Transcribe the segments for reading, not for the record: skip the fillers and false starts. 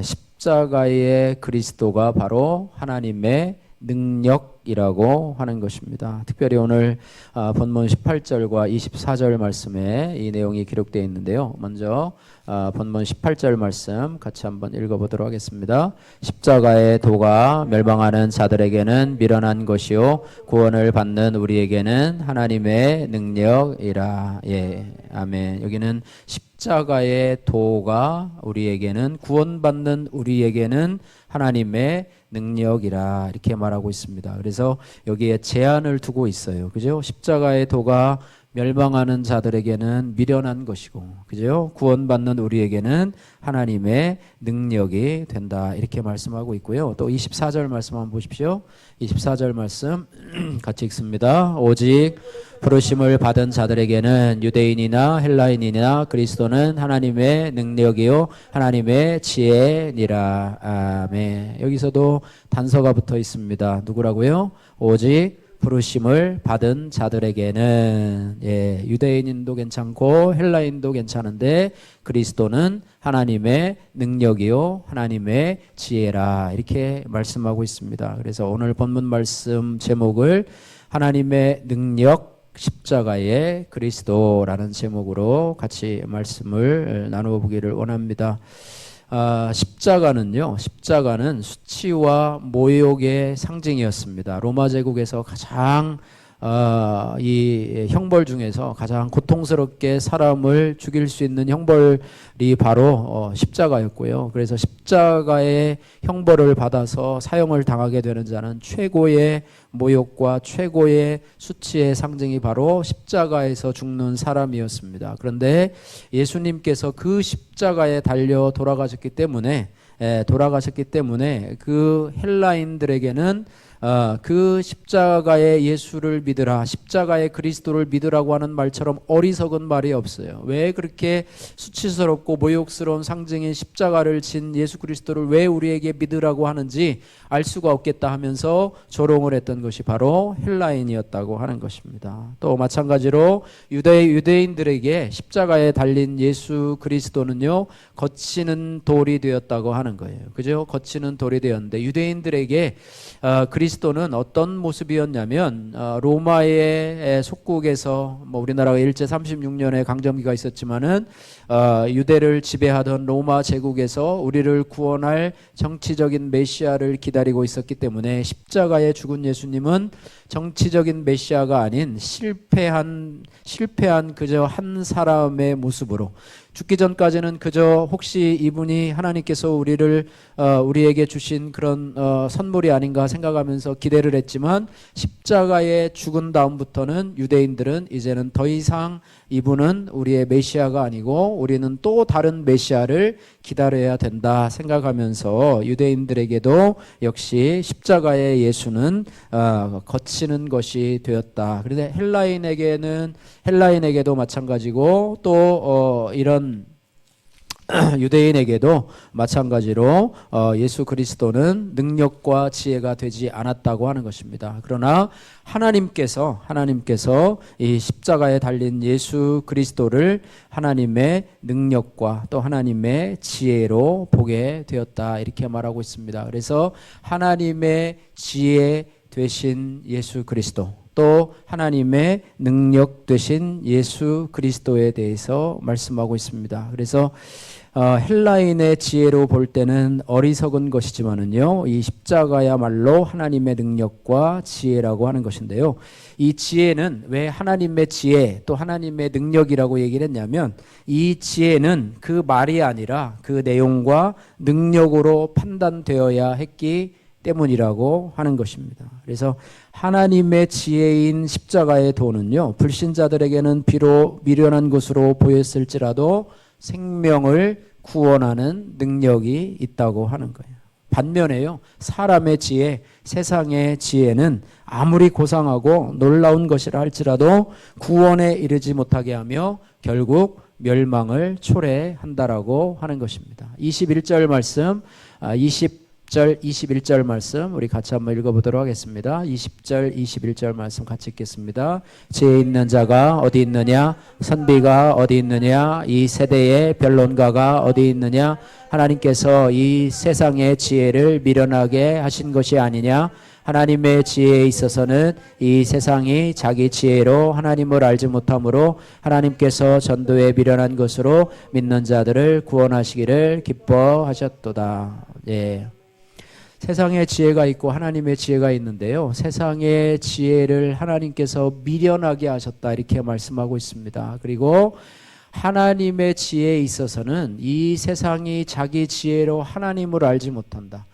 십자가의 그리스도가 바로 하나님의 능력이라고 하는 것입니다. 특별히 오늘 본문 18절과 24절 말씀에 이 내용이 기록되어 있는데요. 먼저 본문 18절 말씀 같이 한번 읽어보도록 하겠습니다. 십자가의 도가 멸망하는 자들에게는 미련한 것이요 구원을 받는 우리에게는 하나님의 능력이라. 아멘. 여기는 십자가의 도가 우리에게는 구원받는 우리에게는 하나님의 능력이라 이렇게 말하고 있습니다. 그래서 여기에 제한을 두고 있어요. 그죠? 십자가의 도가 멸망하는 자들에게는 미련한 것이고, 그죠? 구원받는 우리에게는 하나님의 능력이 된다. 이렇게 말씀하고 있고요. 또 24절 말씀 한번 보십시오. 24절 말씀 같이 읽습니다. 오직 부르심을 받은 자들에게는 유대인이나 헬라인이나 그리스도는 하나님의 능력이요 하나님의 지혜니라. 아멘. 여기서도 단서가 붙어 있습니다. 누구라고요? 오직 부르심을 받은 자들에게는, 유대인도 괜찮고 헬라인도 괜찮은데 그리스도는 하나님의 능력이요 하나님의 지혜라 이렇게 말씀하고 있습니다. 그래서 오늘 본문 말씀 제목을 하나님의 능력 십자가의 그리스도라는 제목으로 같이 말씀을 나누어 보기를 원합니다. 십자가는 수치와 모욕의 상징이었습니다. 로마 제국에서 가장 이 형벌 중에서 가장 고통스럽게 사람을 죽일 수 있는 형벌이 바로 십자가였고요. 그래서 십자가의 형벌을 받아서 사형을 당하게 되는 자는 최고의 모욕과 최고의 수치의 상징이 바로 십자가에서 죽는 사람이었습니다. 그런데 예수님께서 그 십자가에 달려 돌아가셨기 때문에 그 헬라인들에게는 그 십자가의 예수를 믿으라, 십자가의 그리스도를 믿으라고 하는 말처럼 어리석은 말이 없어요. 왜 그렇게 수치스럽고 모욕스러운 상징인 십자가를 진 예수 그리스도를 왜 우리에게 믿으라고 하는지 알 수가 없겠다 하면서 조롱을 했던 것이 바로 헬라인이었다고 하는 것입니다. 또 마찬가지로 유대인들에게 십자가에 달린 예수 그리스도는요 거치는 돌이 되었다고 하는 거예요. 그죠? 거치는 돌이 되었는데 유대인들에게 그리스도는 어떤 모습이었냐면 로마의 속국에서 우리나라가 일제 36년의 강점기가 있었지만은 유대를 지배하던 로마 제국에서 우리를 구원할 정치적인 메시아를 기다리고 있었기 때문에 십자가에 죽은 예수님은 정치적인 메시아가 아닌 실패한 그저 한 사람의 모습으로 죽기 전까지는 그저 혹시 이분이 하나님께서 우리에게 주신 그런 선물이 아닌가 생각하면서 기대를 했지만 십자가에 죽은 다음부터는 유대인들은 이제는 더 이상 이분은 우리의 메시아가 아니고 우리는 또 다른 메시아를 기다려야 된다 생각하면서 유대인들에게도 역시 십자가의 예수는 거치는 것이 되었다. 그런데 헬라인에게도 마찬가지고 또 이런 유대인에게도 마찬가지로 예수 그리스도는 능력과 지혜가 되지 않았다고 하는 것입니다. 그러나 하나님께서 이 십자가에 달린 예수 그리스도를 하나님의 능력과 또 하나님의 지혜로 보게 되었다 이렇게 말하고 있습니다. 그래서 하나님의 지혜 되신 예수 그리스도 또 하나님의 능력 되신 예수 그리스도에 대해서 말씀하고 있습니다. 그래서 헬라인의 지혜로 볼 때는 어리석은 것이지만은요, 이 십자가야말로 하나님의 능력과 지혜라고 하는 것인데요. 이 지혜는 왜 하나님의 지혜 또 하나님의 능력이라고 얘기를 했냐면 이 지혜는 그 말이 아니라 그 내용과 능력으로 판단되어야 했기 때문이라고 하는 것입니다. 그래서 하나님의 지혜인 십자가의 도는요, 불신자들에게는 비록 미련한 것으로 보였을지라도 생명을 구원하는 능력이 있다고 하는 거예요. 반면에요, 사람의 지혜, 세상의 지혜는 아무리 고상하고 놀라운 것이라 할지라도 구원에 이르지 못하게 하며 결국 멸망을 초래한다라고 하는 것입니다. 21절 말씀, 20절, 21절 말씀 우리 같이 한번 읽어보도록 하겠습니다. 20절, 21절 말씀 같이 읽겠습니다. 지혜 있는 자가 어디 있느냐? 선비가 어디 있느냐? 이 세대의 변론가가 어디 있느냐? 하나님께서 이 세상의 지혜를 미련하게 하신 것이 아니냐? 하나님의 지혜에 있어서는 이 세상이 자기 지혜로 하나님을 알지 못하므로 하나님께서 전도에 미련한 것으로 믿는 자들을 구원하시기를 기뻐하셨도다. 예. 세상의 지혜가 있고 하나님의 지혜가 있는데요. 세상의 지혜를 하나님께서 미련하게 하셨다 이렇게 말씀하고 있습니다. 그리고 하나님의 지혜에 있어서는 이 세상이 자기 지혜로 하나님을 알지 못한다.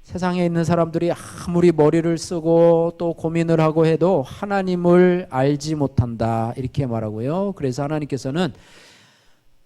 세상에 있는 사람들이 아무리 머리를 쓰고 또 고민을 하고 해도 하나님을 알지 못한다 이렇게 말하고요. 그래서 하나님께서는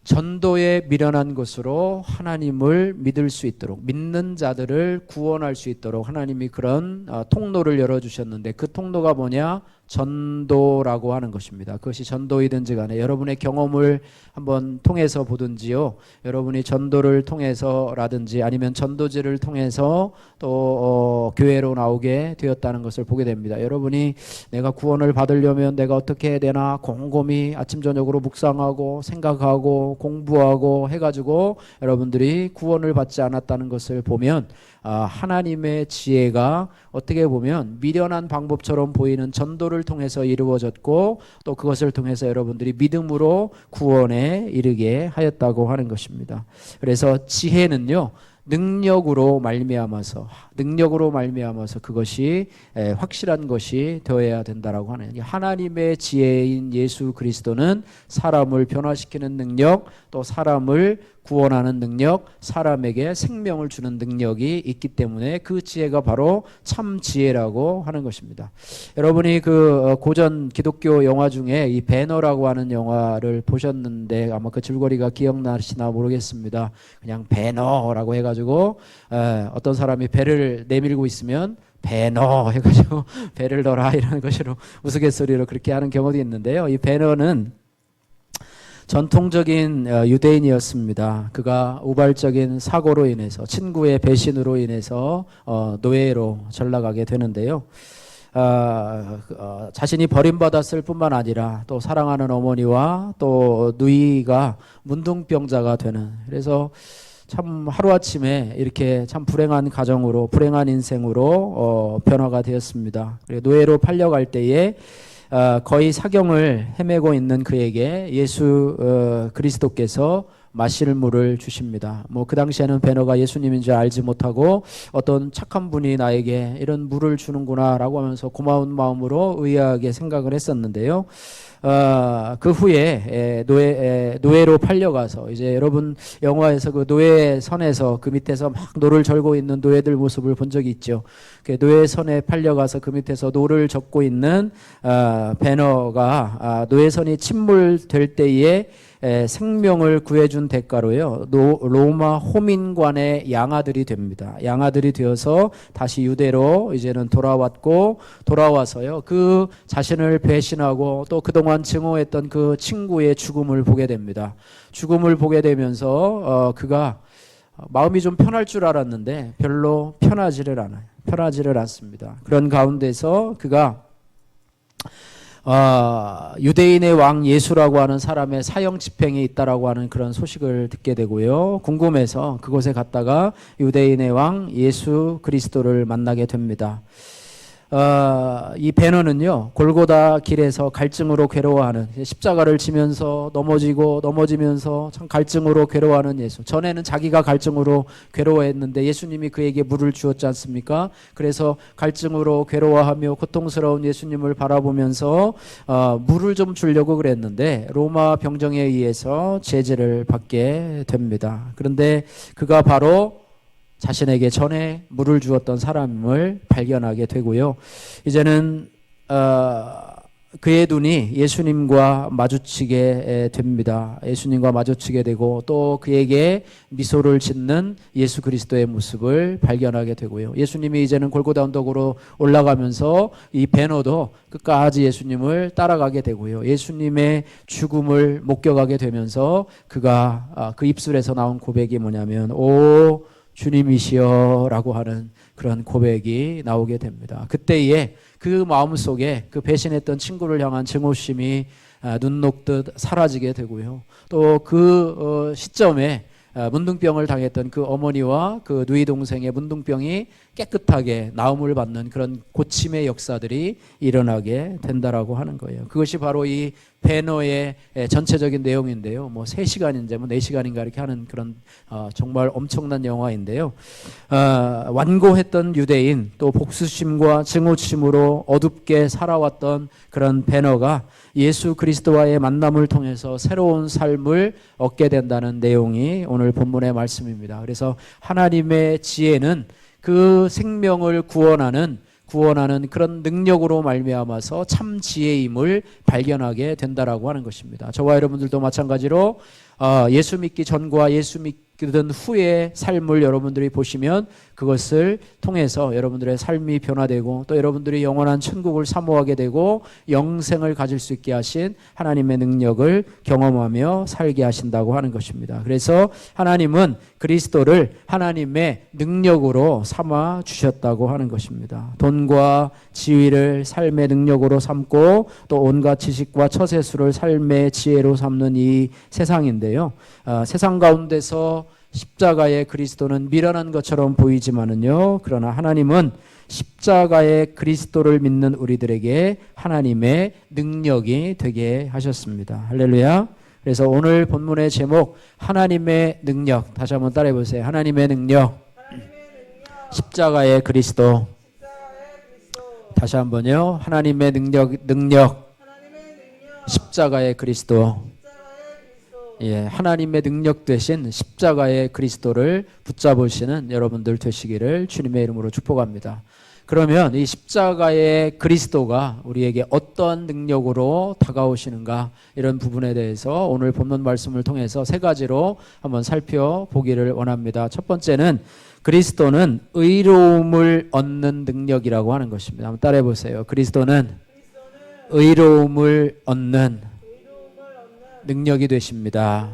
전도에 미련한 것으로 하나님을 믿을 수 있도록, 믿는 자들을 구원할 수 있도록 하나님이 그런 통로를 열어주셨는데, 그 통로가 뭐냐? 전도라고 하는 것입니다. 그것이 전도이든지 간에 여러분의 경험을 한번 통해서 보든지요, 여러분이 전도를 통해서라든지 아니면 전도지를 통해서 또 교회로 나오게 되었다는 것을 보게 됩니다. 여러분이 내가 구원을 받으려면 내가 어떻게 해야 되나 곰곰이 아침 저녁으로 묵상하고 생각하고 공부하고 해가지고 여러분들이 구원을 받지 않았다는 것을 보면 하나님의 지혜가 어떻게 보면 미련한 방법처럼 보이는 전도를 통해서 이루어졌고, 또 그것을 통해서 여러분들이 믿음으로 구원에 이르게 하였다고 하는 것입니다. 그래서 지혜는요, 능력으로 말미암아서 그것이 확실한 것이 되어야 된다라고 하는, 하나님의 지혜인 예수 그리스도는 사람을 변화시키는 능력, 또 사람을 구원하는 능력, 사람에게 생명을 주는 능력이 있기 때문에 그 지혜가 바로 참 지혜라고 하는 것입니다. 여러분이 그 고전 기독교 영화 중에 이 배너라고 하는 영화를 보셨는데 아마 그 줄거리가 기억나시나 모르겠습니다. 그냥 배너라고 해가지고 어떤 사람이 배를 내밀고 있으면 배너 해가지고 배를 넣어라 이런 것으로 우스갯소리로 그렇게 하는 경우도 있는데요. 이 배너는 전통적인 유대인이었습니다. 그가 우발적인 사고로 인해서, 친구의 배신으로 인해서 노예로 전락하게 되는데요. 자신이 버림받았을 뿐만 아니라 또 사랑하는 어머니와 또 누이가 문둥병자가 되는, 그래서 참 하루아침에 이렇게 참 불행한 가정으로, 불행한 인생으로 변화가 되었습니다. 노예로 팔려갈 때에 거의 사경을 헤매고 있는 그에게 예수 그리스도께서 마실 물을 주십니다. 그 당시에는 배너가 예수님인 줄 알지 못하고 어떤 착한 분이 나에게 이런 물을 주는구나 라고 하면서 고마운 마음으로 의아하게 생각을 했었는데요. 그 후에 노예로 팔려가서, 이제 여러분 영화에서 그 노예선에서 그 밑에서 막 노를 절고 있는 노예들 모습을 본 적이 있죠. 그 노예선에 팔려가서 그 밑에서 노를 젓고 있는 배너가 노예선이 침몰될 때에 생명을 구해준 대가로요, 로마 호민관의 양아들이 됩니다. 양아들이 되어서 다시 유대로 이제는 돌아와서요, 그 자신을 배신하고 또 그동안 증오했던 그 친구의 죽음을 보게 됩니다. 죽음을 보게 되면서 그가 마음이 좀 편할 줄 알았는데 별로 편하지를 않습니다. 그런 가운데서 그가 유대인의 왕 예수라고 하는 사람의 사형 집행이 있다라고 하는 그런 소식을 듣게 되고요. 궁금해서 그곳에 갔다가 유대인의 왕 예수 그리스도를 만나게 됩니다. 이 배너는요, 골고다 길에서 갈증으로 괴로워하는, 십자가를 지면서 넘어지면서 참 갈증으로 괴로워하는 예수. 전에는 자기가 갈증으로 괴로워했는데 예수님이 그에게 물을 주었지 않습니까? 그래서 갈증으로 괴로워하며 고통스러운 예수님을 바라보면서 물을 좀 주려고 그랬는데 로마 병정에 의해서 제재를 받게 됩니다. 그런데 그가 바로 자신에게 전에 물을 주었던 사람을 발견하게 되고요. 이제는 그의 눈이 예수님과 마주치게 됩니다. 예수님과 마주치게 되고 또 그에게 미소를 짓는 예수 그리스도의 모습을 발견하게 되고요. 예수님이 이제는 골고다 언덕으로 올라가면서 이 배너도 끝까지 예수님을 따라가게 되고요. 예수님의 죽음을 목격하게 되면서 그가 그 입술에서 나온 고백이 뭐냐면, 오 주님이시여라고 하는 그런 고백이 나오게 됩니다. 그때에 그 마음속에 그 배신했던 친구를 향한 증오심이 눈 녹듯 사라지게 되고요. 또 그 시점에 문둥병을 당했던 그 어머니와 그 누이 동생의 문둥병이 깨끗하게 나음을 받는 그런 고침의 역사들이 일어나게 된다라고 하는 거예요. 그것이 바로 이 배너의 전체적인 내용인데요. 뭐 3시간인지 뭐 4시간인가 이렇게 하는 그런 정말 엄청난 영화인데요. 완고했던 유대인, 또 복수심과 증오심으로 어둡게 살아왔던 그런 배너가 예수 그리스도와의 만남을 통해서 새로운 삶을 얻게 된다는 내용이 오늘 본문의 말씀입니다. 그래서 하나님의 지혜는 그 생명을 구원하는 그런 능력으로 말미암아서 참 지혜임을 발견하게 된다라고 하는 것입니다. 저와 여러분들도 마찬가지로 예수 믿기 전과 예수 믿든 후의 삶을 여러분들이 보시면 그것을 통해서 여러분들의 삶이 변화되고 또 여러분들이 영원한 천국을 사모하게 되고 영생을 가질 수 있게 하신 하나님의 능력을 경험하며 살게 하신다고 하는 것입니다. 그래서 하나님은 그리스도를 하나님의 능력으로 삼아 주셨다고 하는 것입니다. 돈과 지위를 삶의 능력으로 삼고 또 온갖 지식과 처세술을 삶의 지혜로 삼는 이 세상인데요. 세상 가운데서 십자가의 그리스도는 미련한 것처럼 보이지만은요, 그러나 하나님은 십자가의 그리스도를 믿는 우리들에게 하나님의 능력이 되게 하셨습니다. 할렐루야. 그래서 오늘 본문의 제목 하나님의 능력, 다시 한번 따라해 보세요. 하나님의 능력. 십자가의 그리스도. 다시 한번요. 하나님의 능력. 십자가의 그리스도. 예, 하나님의 능력 되신 십자가의 그리스도를 붙잡으시는 여러분들 되시기를 주님의 이름으로 축복합니다. 그러면 이 십자가의 그리스도가 우리에게 어떤 능력으로 다가오시는가, 이런 부분에 대해서 오늘 본문 말씀을 통해서 3가지로 한번 살펴보기를 원합니다. 첫 번째는 그리스도는 의로움을 얻는 능력이라고 하는 것입니다. 한번 따라해 보세요. 그리스도는 의로움을 얻는 능력이 되십니다.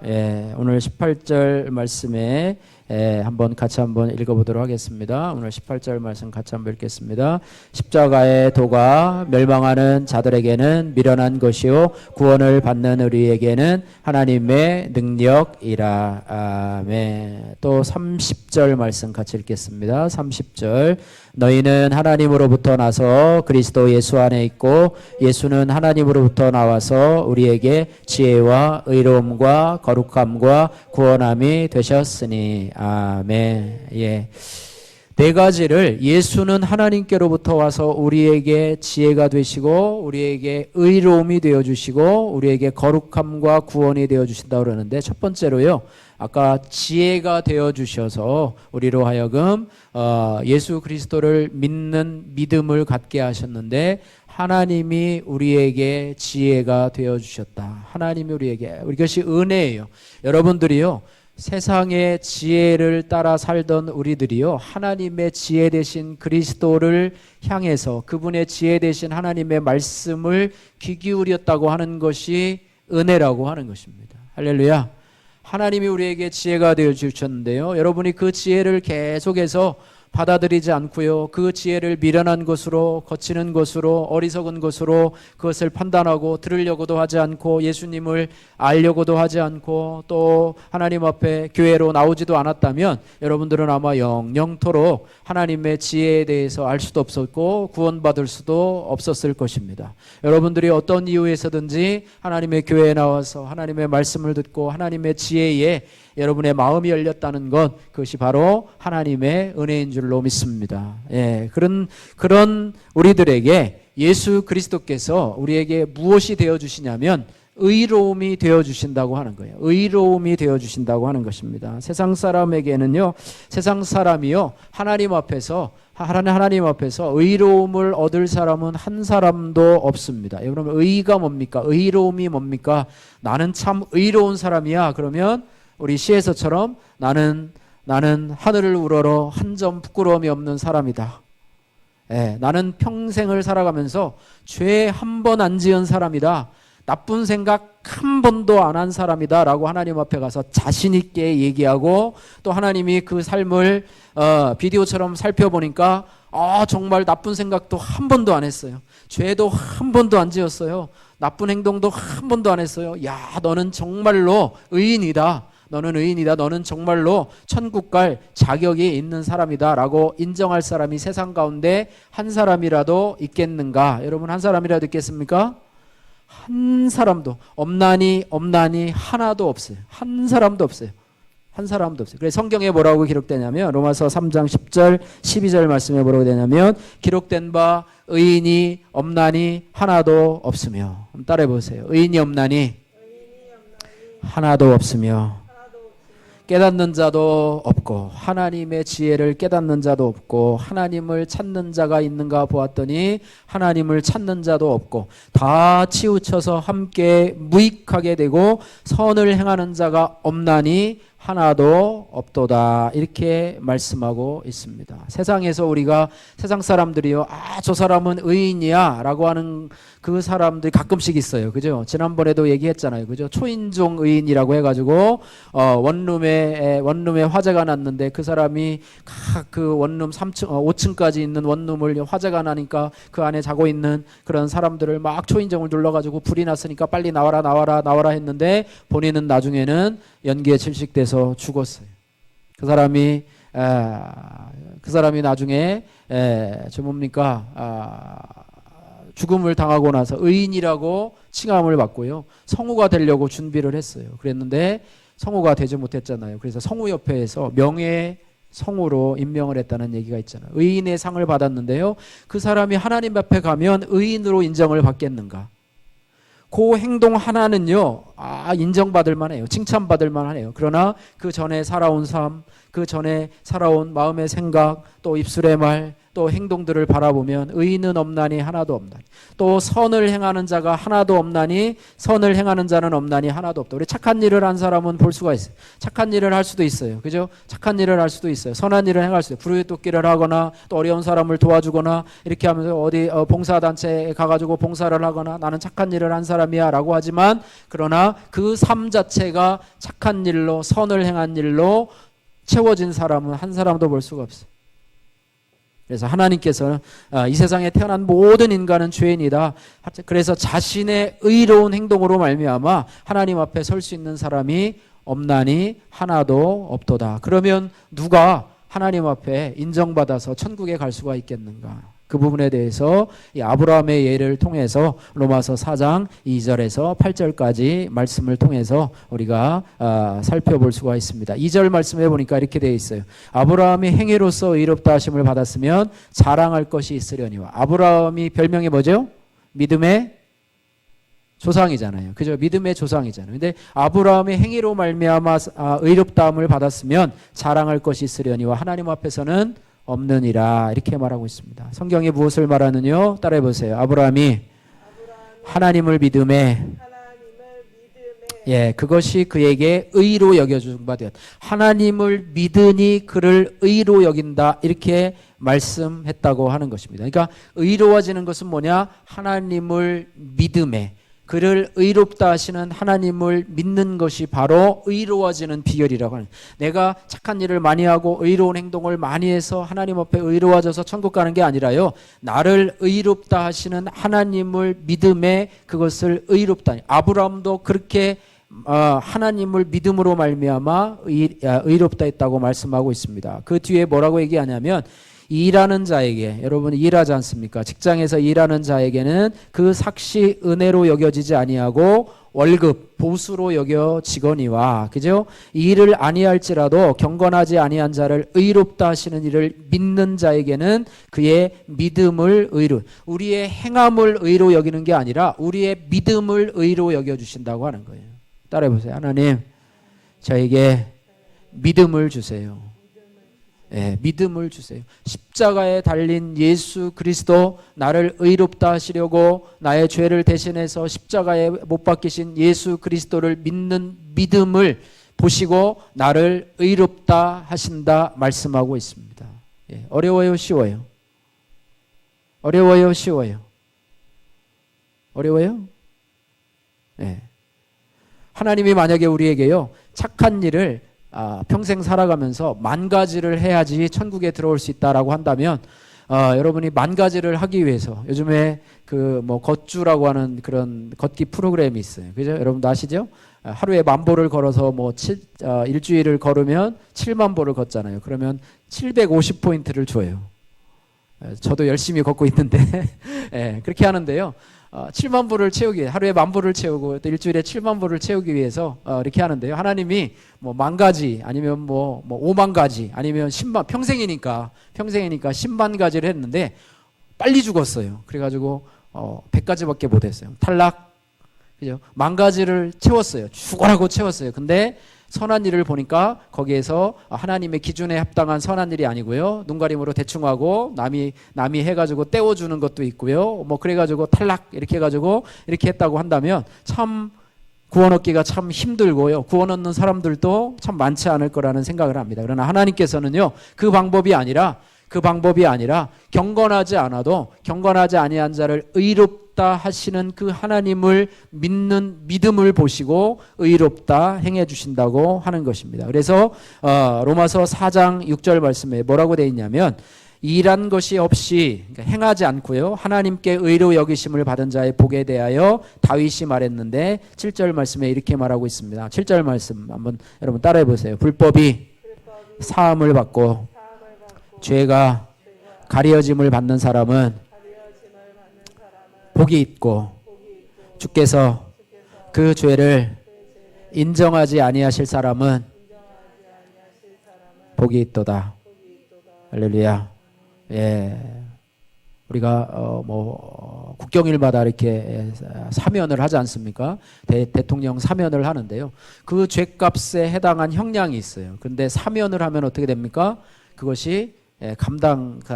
예, 오늘 18절 말씀에 한번 같이 한번 읽어보도록 하겠습니다. 오늘 18절 말씀 같이 한번 읽겠습니다. 십자가의 도가 멸망하는 자들에게는 미련한 것이요 구원을 받는 우리에게는 하나님의 능력이라. 아멘. 또 30절 말씀 같이 읽겠습니다. 30절. 너희는 하나님으로부터 나서 그리스도 예수 안에 있고 예수는 하나님으로부터 나와서 우리에게 지혜와 의로움과 거룩함과 구원함이 되셨으니. 아멘. 예. 4가지를 예수는 하나님께로부터 와서 우리에게 지혜가 되시고 우리에게 의로움이 되어주시고 우리에게 거룩함과 구원이 되어주신다고 그러는데, 첫 번째로요, 아까 지혜가 되어주셔서 우리로 하여금 예수 그리스도를 믿는 믿음을 갖게 하셨는데, 하나님이 우리에게 지혜가 되어주셨다. 하나님이 우리에게, 이것이 은혜예요. 여러분들이요, 세상의 지혜를 따라 살던 우리들이요, 하나님의 지혜 되신 그리스도를 향해서 그분의 지혜 되신 하나님의 말씀을 귀 기울였다고 하는 것이 은혜라고 하는 것입니다. 할렐루야. 하나님이 우리에게 지혜가 되어 주셨는데요, 여러분이 그 지혜를 계속해서 받아들이지 않고요, 그 지혜를 미련한 것으로, 거치는 것으로, 어리석은 것으로 그것을 판단하고 들으려고도 하지 않고 예수님을 알려고도 하지 않고 또 하나님 앞에 교회로 나오지도 않았다면 여러분들은 아마 영영토록 하나님의 지혜에 대해서 알 수도 없었고 구원받을 수도 없었을 것입니다. 여러분들이 어떤 이유에서든지 하나님의 교회에 나와서 하나님의 말씀을 듣고 하나님의 지혜에 여러분의 마음이 열렸다는 것, 그것이 바로 하나님의 은혜인 줄로 믿습니다. 예, 그런 우리들에게 예수 그리스도께서 우리에게 무엇이 되어주시냐면 의로움이 되어주신다고 하는 거예요. 의로움이 되어주신다고 하는 것입니다. 세상 사람에게는요, 세상 사람이요, 하나님 앞에서 의로움을 얻을 사람은 한 사람도 없습니다. 여러분, 의가 뭡니까? 의로움이 뭡니까? 나는 참 의로운 사람이야. 그러면 우리 시에서처럼 나는 하늘을 우러러 한 점 부끄러움이 없는 사람이다. 예, 나는 평생을 살아가면서 죄 한 번 안 지은 사람이다. 나쁜 생각 한 번도 안 한 사람이다라고 하나님 앞에 가서 자신 있게 얘기하고, 또 하나님이 그 삶을 비디오처럼 살펴보니까 정말 나쁜 생각도 한 번도 안 했어요. 죄도 한 번도 안 지었어요. 나쁜 행동도 한 번도 안 했어요. 야, 너는 정말로 의인이다. 너는 의인이다. 너는 정말로 천국 갈 자격이 있는 사람이다 라고 인정할 사람이 세상 가운데 한 사람이라도 있겠는가? 여러분, 한 사람이라도 있겠습니까? 한 사람도 없나니 하나도 없어요. 한 사람도 없어요. 한 사람도 없어요. 그래서 성경에 뭐라고 기록되냐면 로마서 3장 10절 12절 말씀에 뭐라고 되냐면, 기록된 바 의인이 없나니 하나도 없으며. 따라해 보세요. 의인이 없나니 하나도 없으며, 깨닫는 자도 없고 하나님의 지혜를 깨닫는 자도 없고 하나님을 찾는 자가 있는가 보았더니 하나님을 찾는 자도 없고 다 치우쳐서 함께 무익하게 되고 선을 행하는 자가 없나니 하나도 없도다. 이렇게 말씀하고 있습니다. 세상에서 우리가 세상 사람들이요, 저 사람은 의인이야 라고 하는 그 사람들이 가끔씩 있어요. 그죠? 지난번에도 얘기했잖아요. 그죠? 초인종 의인이라고 해가지고 원룸에 화재가 났는데 그 사람이 각 그 원룸 3층 5층까지 있는 원룸을 화재가 나니까 그 안에 자고 있는 그런 사람들을 막 초인종을 눌러가지고 불이 났으니까 빨리 나와라 했는데 본인은 나중에는 연기에 질식돼서 죽었어요. 그 사람이 나중에 죽음을 당하고 나서 의인이라고 칭함을 받고요, 성우가 되려고 준비를 했어요. 그랬는데 성우가 되지 못했잖아요. 그래서 성우협회에서 명예 성우로 임명을 했다는 얘기가 있잖아요. 의인의 상을 받았는데요, 그 사람이 하나님 앞에 가면 의인으로 인정을 받겠는가? 그 행동 하나는요, 인정받을 만해요. 칭찬받을 만하네요. 그러나 그 전에 살아온 삶, 그 전에 살아온 마음의 생각, 또 입술의 말, 또 행동들을 바라보면 의인은 없나니 하나도 없나니, 또 선을 행하는 자가 하나도 없나니 선을 행하는 자는 없나니 하나도 없다. 우리 착한 일을 한 사람은 볼 수가 있어요. 착한 일을 할 수도 있어요. 그죠? 착한 일을 할 수도 있어요. 선한 일을 행할 수도 있어요. 불우웃돕기를 하거나 또 어려운 사람을 도와주거나 이렇게 하면서 어디 봉사단체에 가가지고 봉사를 하거나 나는 착한 일을 한 사람이야 라고 하지만, 그러나 그 삶 자체가 착한 일로 선을 행한 일로 채워진 사람은 한 사람도 볼 수가 없어요. 그래서 하나님께서는 이 세상에 태어난 모든 인간은 죄인이다. 그래서 자신의 의로운 행동으로 말미암아 하나님 앞에 설 수 있는 사람이 없나니 하나도 없도다. 그러면 누가 하나님 앞에 인정받아서 천국에 갈 수가 있겠는가? 그 부분에 대해서 이 아브라함의 예를 통해서 로마서 4장 2절에서 8절까지 말씀을 통해서 우리가 살펴볼 수가 있습니다. 2절 말씀해 보니까 이렇게 되어 있어요. 아브라함이 행위로서 의롭다 하심을 받았으면 자랑할 것이 있으려니와. 아브라함이 별명이 뭐죠? 믿음의 조상이잖아요. 그죠? 믿음의 조상이잖아요. 근데 아브라함의 행위로 말미암아 의롭다함을 받았으면 자랑할 것이 있으려니와 하나님 앞에서는 없느니라. 이렇게 말하고 있습니다. 성경이 무엇을 말하느냐? 따라해 보세요. 아브라함이 하나님을 믿음에 그것이 그에게 의로 여겨준 바 되었다. 하나님을 믿으니 그를 의로 여긴다. 이렇게 말씀했다고 하는 것입니다. 그러니까 의로워지는 것은 뭐냐? 하나님을 믿음에, 그를 의롭다 하시는 하나님을 믿는 것이 바로 의로워지는 비결이라고 하는. 내가 착한 일을 많이 하고 의로운 행동을 많이 해서 하나님 앞에 의로워져서 천국 가는 게 아니라요, 나를 의롭다 하시는 하나님을 믿음에 그것을 의롭다. 아브라함도 그렇게 하나님을 믿음으로 말미암아 의롭다 했다고 말씀하고 있습니다. 그 뒤에 뭐라고 얘기하냐면, 일하는 자에게, 여러분 일하지 않습니까? 직장에서 일하는 자에게는 그 삭시 은혜로 여겨지지 아니하고 월급, 보수로 여겨지거니와. 그죠? 일을 아니할지라도 경건하지 아니한 자를 의롭다 하시는 이를 믿는 자에게는 그의 믿음을 의로, 우리의 행함을 의로 여기는 게 아니라 우리의 믿음을 의로 여겨주신다고 하는 거예요. 따라해보세요. 하나님, 저에게 믿음을 주세요. 믿음을 주세요. 십자가에 달린 예수 그리스도, 나를 의롭다 하시려고 나의 죄를 대신해서 십자가에 못 박히신 예수 그리스도를 믿는 믿음을 보시고 나를 의롭다 하신다 말씀하고 있습니다. 어려워요? 쉬워요? 어려워요? 쉬워요? 어려워요? 예. 하나님이 만약에 우리에게요 착한 일을 평생 살아가면서 10,000가지를 해야지 천국에 들어올 수 있다라고 한다면 여러분이 10,000가지를 하기 위해서 요즘에 그 뭐 걷주라고 하는 그런 걷기 프로그램이 있어요. 그죠? 여러분도 아시죠? 하루에 10,000보를 걸어서 일주일을 걸으면 70,000보를 걷잖아요. 그러면 750포인트를 줘요. 저도 열심히 걷고 있는데 예, 그렇게 하는데요. 70,000보를 채우기 위해 하루에 10,000보를 채우고 또 일주일에 70,000보를 채우기 위해서 이렇게 하는데요. 하나님이 뭐 10,000가지 아니면 뭐 50,000가지 아니면 10만 평생이니까 100,000가지를 했는데 빨리 죽었어요. 그래가지고 100가지밖에 못했어요. 탈락. 그죠? 10,000가지를 채웠어요. 죽어라고 채웠어요. 근데 선한 일을 보니까 거기에서 하나님의 기준에 합당한 선한 일이 아니고요. 눈가림으로 대충 하고 남이 해가지고 떼워주는 것도 있고요. 뭐 그래가지고 탈락 이렇게 해가지고 이렇게 했다고 한다면 참 구원 얻기가 참 힘들고요. 구원 얻는 사람들도 참 많지 않을 거라는 생각을 합니다. 그러나 하나님께서는요. 그 방법이 아니라 경건하지 않아도 경건하지 아니한 자를 의롭다 하시는 그 하나님을 믿는 믿음을 보시고 의롭다 행해 주신다고 하는 것입니다. 그래서 로마서 4장 6절 말씀에 뭐라고 되어 있냐면 일한 것이 없이 그러니까 행하지 않고요. 하나님께 의로 여기심을 받은 자의 복에 대하여 다윗이 말했는데 7절 말씀에 이렇게 말하고 있습니다. 7절 말씀 한번 여러분 따라해 보세요. 불법이 사함을 받고 죄가 가려짐을 받는 사람은 복이 있고 주께서 그 죄를 인정하지 아니하실 사람은 복이 있도다. 할렐루야. 예. 우리가 국경일마다 이렇게 사면을 하지 않습니까? 대통령 사면을 하는데요. 그 죄값에 해당한 형량이 있어요. 그런데 사면을 하면 어떻게 됩니까? 그것이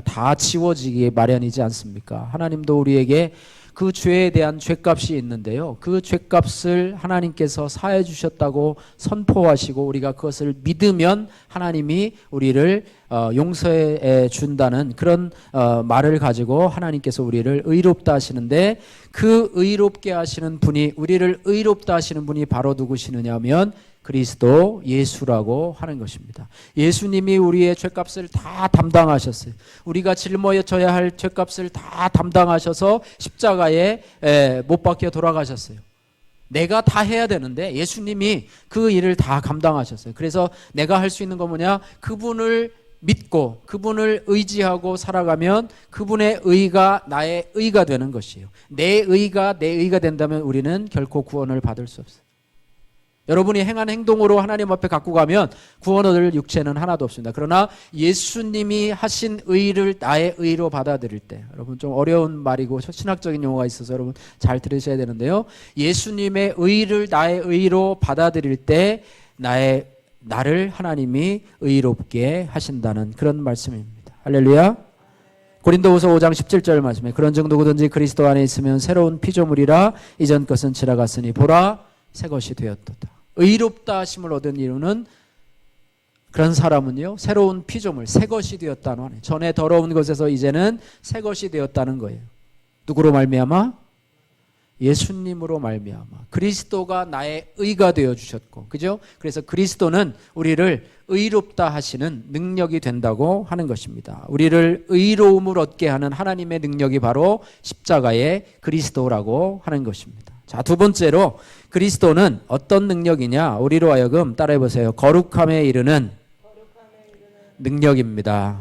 다 지워지기 마련이지 않습니까? 하나님도 우리에게 그 죄에 대한 죄값이 있는데요. 그 죄값을 하나님께서 사해 주셨다고 선포하시고 우리가 그것을 믿으면 하나님이 우리를 용서해 준다는 그런 말을 가지고 하나님께서 우리를 의롭다 하시는데 그 의롭게 하시는 분이 우리를 의롭다 하시는 분이 바로 누구시느냐면 그리스도 예수라고 하는 것입니다. 예수님이 우리의 죄값을 다 담당하셨어요. 우리가 짊어져야 할 죄값을 다 담당하셔서 십자가에 못 박혀 돌아가셨어요. 내가 다 해야 되는데 예수님이 그 일을 다 감당하셨어요. 그래서 내가 할 수 있는 건 뭐냐? 그분을 믿고 그분을 의지하고 살아가면 그분의 의가 나의 의가 되는 것이에요. 내 의가 된다면 우리는 결코 구원을 받을 수 없어요. 여러분이 행한 행동으로 하나님 앞에 갖고 가면 구원 얻을 육체는 하나도 없습니다. 그러나 예수님이 하신 의를 나의 의로 받아들일 때, 여러분 좀 어려운 말이고 신학적인 용어가 있어서 여러분 잘 들으셔야 되는데요. 예수님의 의를 나의 의로 받아들일 때 나를 하나님이 의롭게 하신다는 그런 말씀입니다. 할렐루야. 고린도후서 5장 17절 말씀에 그런즉 누구든지 그리스도 안에 있으면 새로운 피조물이라 이전 것은 지나갔으니 보라 새 것이 되었도다. 의롭다 하심을 얻은 이유는 그런 사람은요 새로운 피조물 새 것이 되었다는 거예요. 전에 더러운 것에서 이제는 새 것이 되었다는 거예요. 누구로 말미암아? 예수님으로 말미암아. 그리스도가 나의 의가 되어 주셨고, 그죠? 그래서 그리스도는 우리를 의롭다 하시는 능력이 된다고 하는 것입니다. 우리를 의로움을 얻게 하는 하나님의 능력이 바로 십자가의 그리스도라고 하는 것입니다. 자, 두 번째로 그리스도는 어떤 능력이냐? 우리로 하여금 따라해 보세요. 거룩함에 이르는 능력입니다.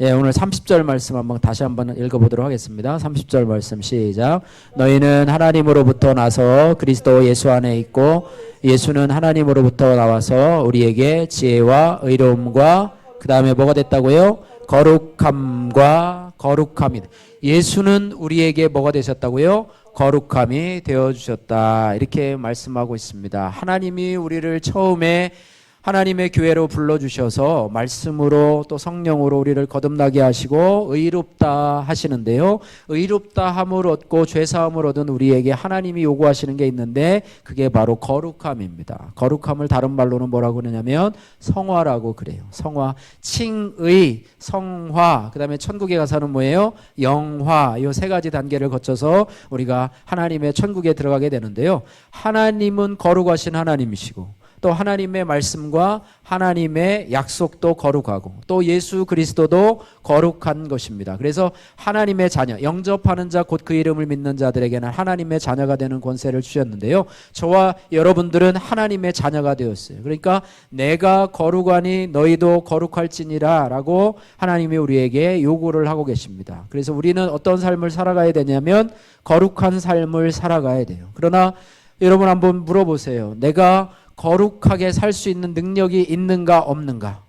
예, 오늘 30절 말씀 다시 한번 읽어보도록 하겠습니다. 30절 말씀 시작. 너희는 하나님으로부터 나서 그리스도 예수 안에 있고 예수는 하나님으로부터 나와서 우리에게 지혜와 의로움과 그 다음에 뭐가 됐다고요? 거룩함과 거룩함이다. 예수는 우리에게 뭐가 되셨다고요? 거룩함이 되어주셨다. 이렇게 말씀하고 있습니다. 하나님이 우리를 처음에 하나님의 교회로 불러주셔서 말씀으로 또 성령으로 우리를 거듭나게 하시고 의롭다 하시는데요. 의롭다 함을 얻고 죄사함을 얻은 우리에게 하나님이 요구하시는 게 있는데 그게 바로 거룩함입니다. 거룩함을 다른 말로는 뭐라고 그러냐면 성화라고 그래요. 성화, 칭의, 성화, 그 다음에 천국에 가서는 뭐예요? 영화. 이 세 가지 단계를 거쳐서 우리가 하나님의 천국에 들어가게 되는데요. 하나님은 거룩하신 하나님이시고 또 하나님의 말씀과 하나님의 약속도 거룩하고 또 예수 그리스도도 거룩한 것입니다. 그래서 하나님의 자녀, 영접하는 자 곧 그 이름을 믿는 자들에게는 하나님의 자녀가 되는 권세를 주셨는데요. 저와 여러분들은 하나님의 자녀가 되었어요. 그러니까 내가 거룩하니 너희도 거룩할지니라 라고 하나님이 우리에게 요구를 하고 계십니다. 그래서 우리는 어떤 삶을 살아가야 되냐면 거룩한 삶을 살아가야 돼요. 그러나 여러분 한번 물어보세요. 내가 거룩하게 살 수 있는 능력이 있는가 없는가?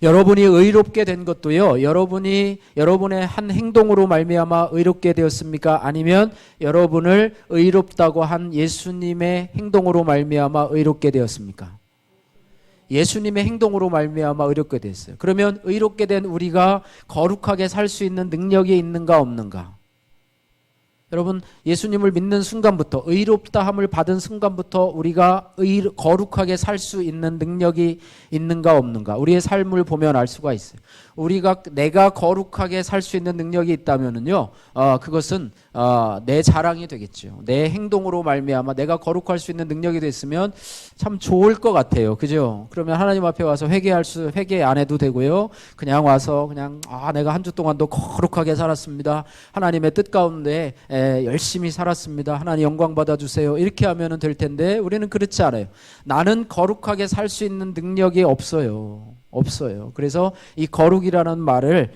여러분이 의롭게 된 것도요. 여러분의 한 행동으로 말미암아 의롭게 되었습니까? 아니면 여러분을 의롭다고 한 예수님의 행동으로 말미암아 의롭게 되었습니까? 예수님의 행동으로 말미암아 의롭게 됐어요. 그러면 의롭게 된 우리가 거룩하게 살 수 있는 능력이 있는가 없는가? 여러분 예수님을 믿는 순간부터 의롭다함을 받은 순간부터 우리가 거룩하게 살 수 있는 능력이 있는가 없는가 우리의 삶을 보면 알 수가 있어요. 내가 거룩하게 살 수 있는 능력이 있다면은요 그것은 내 자랑이 되겠죠. 내 행동으로 말미암아 내가 거룩할 수 있는 능력이 됐으면 참 좋을 것 같아요. 그죠? 그러면 하나님 앞에 와서 회개 안 해도 되고요. 그냥 와서 내가 한 주 동안도 거룩하게 살았습니다. 하나님의 뜻 가운데 열심히 살았습니다. 하나님 영광 받아주세요. 이렇게 하면 될 텐데 우리는 그렇지 않아요. 나는 거룩하게 살 수 있는 능력이 없어요. 그래서 이 거룩이라는 말을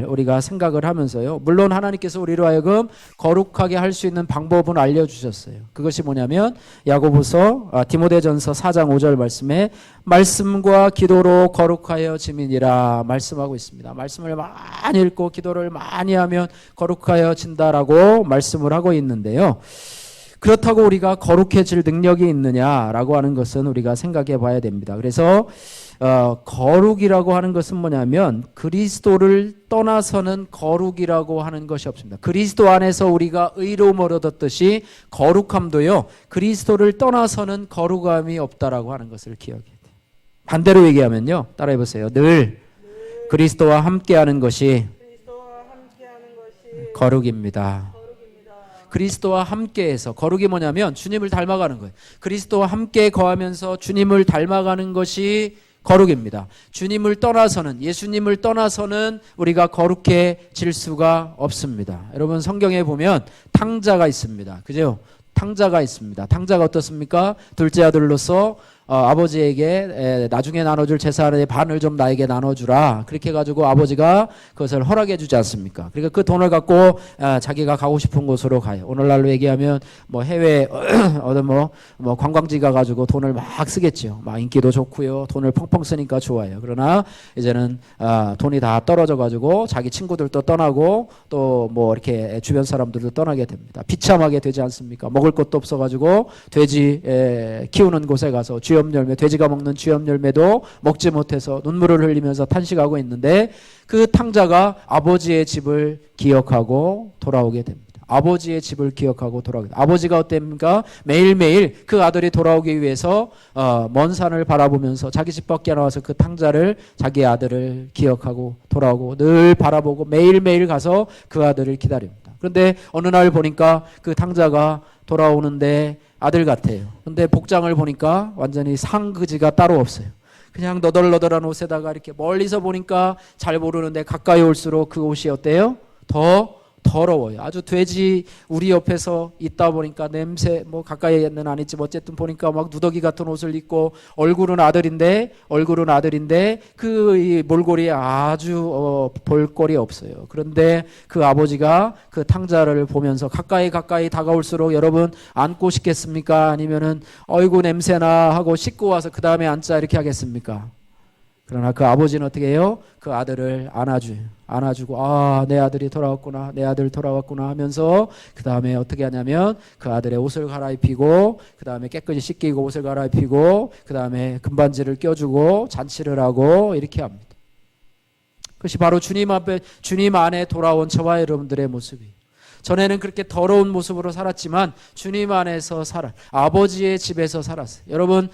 우리가 생각을 하면서요. 물론 하나님께서 우리로 하여금 거룩하게 할 수 있는 방법은 알려주셨어요. 그것이 뭐냐면 야고보서 디모데전서 4장 5절 말씀에 말씀과 기도로 거룩하여 지민이라 말씀하고 있습니다. 말씀을 많이 읽고 기도를 많이 하면 거룩하여 진다라고 말씀을 하고 있는데요. 그렇다고 우리가 거룩해질 능력이 있느냐라고 하는 것은 우리가 생각해 봐야 됩니다. 그래서 거룩이라고 하는 것은 뭐냐면 그리스도를 떠나서는 거룩이라고 하는 것이 없습니다. 그리스도 안에서 우리가 의로움을 얻었듯이 거룩함도요. 그리스도를 떠나서는 거룩함이 없다라고 하는 것을 기억해야 돼요. 반대로 얘기하면요. 따라해 보세요. 늘 그리스도와 함께하는 것이 거룩입니다. 그리스도와 함께해서 거룩이 뭐냐면 주님을 닮아가는 거예요. 그리스도와 함께 거하면서 주님을 닮아가는 것이 거룩입니다. 주님을 떠나서는 예수님을 떠나서는 우리가 거룩해질 수가 없습니다. 여러분 성경에 보면 탕자가 있습니다. 그죠? 탕자가 있습니다. 탕자가 어떻습니까? 둘째 아들로서 아버지에게 나중에 나눠줄 재산의 반을 좀 나에게 나눠주라. 그렇게 해가지고 아버지가 그것을 허락해 주지 않습니까? 그러니까 그 돈을 갖고 자기가 가고 싶은 곳으로 가요. 오늘날로 얘기하면 뭐 해외 어떤 뭐 관광지 가가지고 돈을 막 쓰겠죠. 막 인기도 좋고요. 돈을 펑펑 쓰니까 좋아요. 그러나 이제는 돈이 다 떨어져가지고 자기 친구들도 떠나고 또 뭐 이렇게 주변 사람들도 떠나게 됩니다. 비참하게 되지 않습니까? 먹을 것도 없어가지고 돼지 키우는 곳에 가서 쥐염열매, 돼지가 먹는 쥐염열매도 먹지 못해서 눈물을 흘리면서 탄식하고 있는데 그 탕자가 아버지의 집을 기억하고 돌아오게 됩니다. 아버지의 집을 기억하고 돌아오게 됩니다. 아버지가 어땠습니까? 매일매일 그 아들이 돌아오기 위해서 먼 산을 바라보면서 자기 집 밖에 나와서 그 탕자를 자기 아들을 기억하고 돌아오고 늘 바라보고 매일매일 가서 그 아들을 기다립니다. 그런데 어느 날 보니까 그 탕자가 돌아오는데 아들 같아요. 근데 복장을 보니까 완전히 상그지가 따로 없어요. 그냥 너덜너덜한 옷에다가 이렇게 멀리서 보니까 잘 모르는데 가까이 올수록 그 옷이 어때요? 더 더러워요. 아주 돼지 우리 옆에서 있다 보니까 냄새 뭐 가까이는 아니지 어쨌든 보니까 막 누더기 같은 옷을 입고 얼굴은 아들인데 그 이 몰골이 아주 볼거리 없어요. 그런데 그 아버지가 그 탕자를 보면서 가까이 다가올수록 여러분 안고 싶겠습니까? 아니면은 어이구 냄새나 하고 씻고 와서 그 다음에 앉자 이렇게 하겠습니까? 그러나 그 아버지는 어떻게 해요? 그 아들을 안아주고 내 아들이 돌아왔구나, 내 아들 돌아왔구나 하면서 그 다음에 어떻게 하냐면 그 아들의 옷을 갈아입히고 그 다음에 깨끗이 씻기고 옷을 갈아입히고 그 다음에 금반지를 껴주고 잔치를 하고 이렇게 합니다. 그것이 바로 주님 안에 돌아온 저와 여러분들의 모습이에요. 전에는 그렇게 더러운 모습으로 살았지만 주님 안에서 아버지의 집에서 살았어요. 여러분,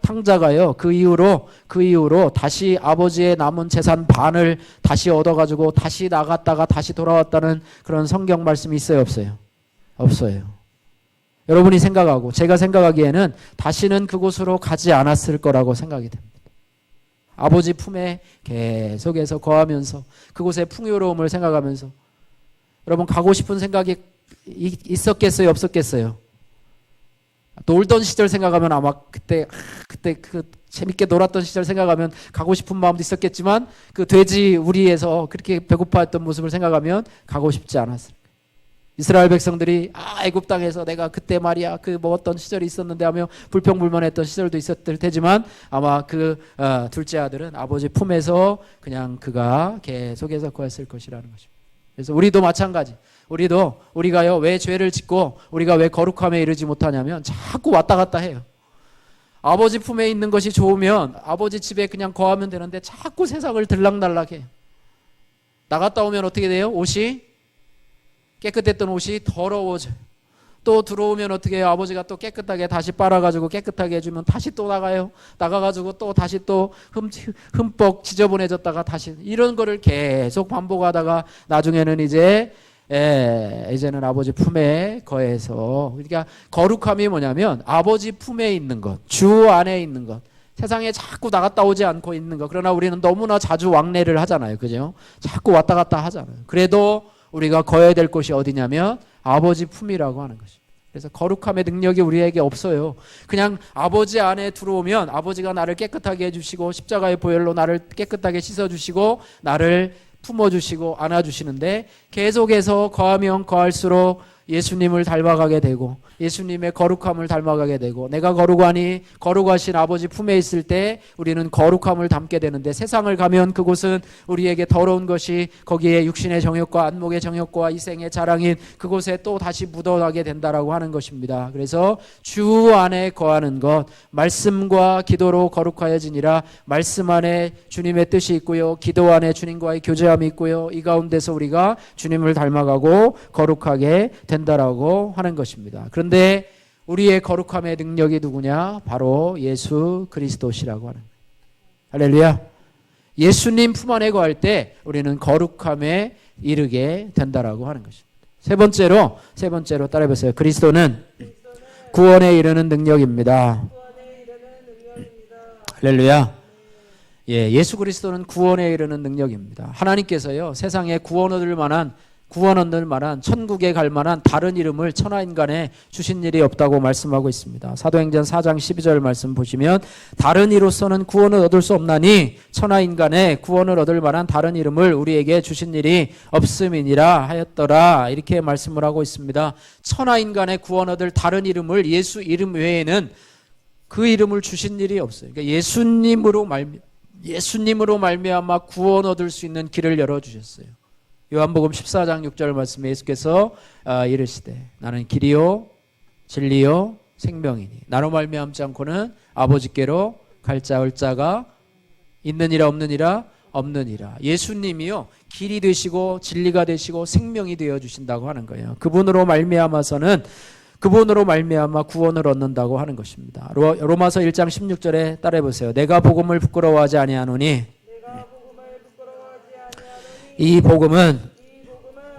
탕자가요, 그 이후로 다시 아버지의 남은 재산 반을 다시 얻어가지고 다시 나갔다가 다시 돌아왔다는 그런 성경 말씀이 있어요, 없어요? 없어요. 여러분이 생각하고 제가 생각하기에는 다시는 그곳으로 가지 않았을 거라고 생각이 됩니다. 아버지 품에 계속해서 거하면서 그곳의 풍요로움을 생각하면서 여러분 가고 싶은 생각이 있었겠어요, 없었겠어요? 놀던 시절 생각하면 아마 그때 그 재밌게 놀았던 시절 생각하면 가고 싶은 마음도 있었겠지만 그 돼지 우리에서 그렇게 배고파했던 모습을 생각하면 가고 싶지 않았을 거예요. 이스라엘 백성들이 애굽 땅에서 내가 그때 말이야 그 먹었던 시절이 있었는데 하며 불평불만했던 시절도 있었을 테지만 아마 그 둘째 아들은 아버지 품에서 그냥 그가 계속해서 거했을 것이라는 것입니다. 그래서 우리도 마찬가지. 우리가요, 왜 죄를 짓고 우리가 왜 거룩함에 이르지 못하냐면 자꾸 왔다 갔다 해요. 아버지 품에 있는 것이 좋으면 아버지 집에 그냥 거하면 되는데 자꾸 세상을 들락날락 해요. 나갔다 오면 어떻게 돼요? 깨끗했던 옷이 더러워져요. 또 들어오면 어떻게 해요? 아버지가 또 깨끗하게 다시 빨아가지고 깨끗하게 해주면 다시 또 나가요. 나가가지고 또 다시 또 흠뻑 지저분해졌다가 다시 이런 거를 계속 반복하다가 나중에는 이제는 아버지 품에 거해서, 그러니까 거룩함이 뭐냐면 아버지 품에 있는 것, 주 안에 있는 것, 세상에 자꾸 나갔다 오지 않고 있는 것. 그러나 우리는 너무나 자주 왕래를 하잖아요. 그죠? 자꾸 왔다 갔다 하잖아요. 그래도 우리가 거해야 될 곳이 어디냐면 아버지 품이라고 하는 것입니다. 그래서 거룩함의 능력이 우리에게 없어요. 그냥 아버지 안에 들어오면 아버지가 나를 깨끗하게 해주시고 십자가의 보혈로 나를 깨끗하게 씻어주시고 나를 품어주시고 안아주시는데 계속해서 거하면 거할수록 예수님을 닮아가게 되고 예수님의 거룩함을 닮아가게 되고 내가 거룩하니 거룩하신 아버지 품에 있을 때 우리는 거룩함을 담게 되는데 세상을 가면 그곳은 우리에게 더러운 것이 거기에 육신의 정욕과 안목의 정욕과 이생의 자랑인 그곳에 또 다시 묻어나게 된다라고 하는 것입니다. 그래서 주 안에 거하는 것, 말씀과 기도로 거룩하여지니라. 말씀 안에 주님의 뜻이 있고요, 기도 안에 주님과의 교제함이 있고요, 이 가운데서 우리가 주님을 닮아가고 거룩하게 된다라고 하는 것입니다. 그런데 우리의 거룩함의 능력이 누구냐? 바로 예수 그리스도시라고 하는 거예요. 할렐루야. 예수님 품 안에 거할 때 우리는 거룩함에 이르게 된다라고 하는 것입니다. 세 번째로 따라해보세요. 그리스도는 구원에 이르는 능력입니다. 할렐루야. 예수 그리스도는 구원에 이르는 능력입니다. 하나님께서요, 세상에 구원 얻을 만한 천국에 갈 만한 다른 이름을 천하인간에 주신 일이 없다고 말씀하고 있습니다. 사도행전 4장 12절 말씀 보시면 다른 이로서는 구원을 얻을 수 없나니 천하인간에 구원을 얻을 만한 다른 이름을 우리에게 주신 일이 없음이니라 하였더라, 이렇게 말씀을 하고 있습니다. 천하인간에 구원 얻을 다른 이름을 예수 이름 외에는 그 이름을 주신 일이 없어요. 그러니까 예수님으로 말미암아 구원 얻을 수 있는 길을 열어주셨어요. 요한복음 14장 6절 말씀에 예수께서 이르시되 나는 길이요 진리요 생명이니 나로 말미암지 않고는 아버지께로 갈 자가 있느니라 없느니라. 예수님이요 길이 되시고 진리가 되시고 생명이 되어 주신다고 하는 거예요. 그분으로 말미암아 구원을 얻는다고 하는 것입니다. 로마서 1장 16절에 따라해보세요. 내가 복음을 부끄러워하지 아니하노니 이 복음은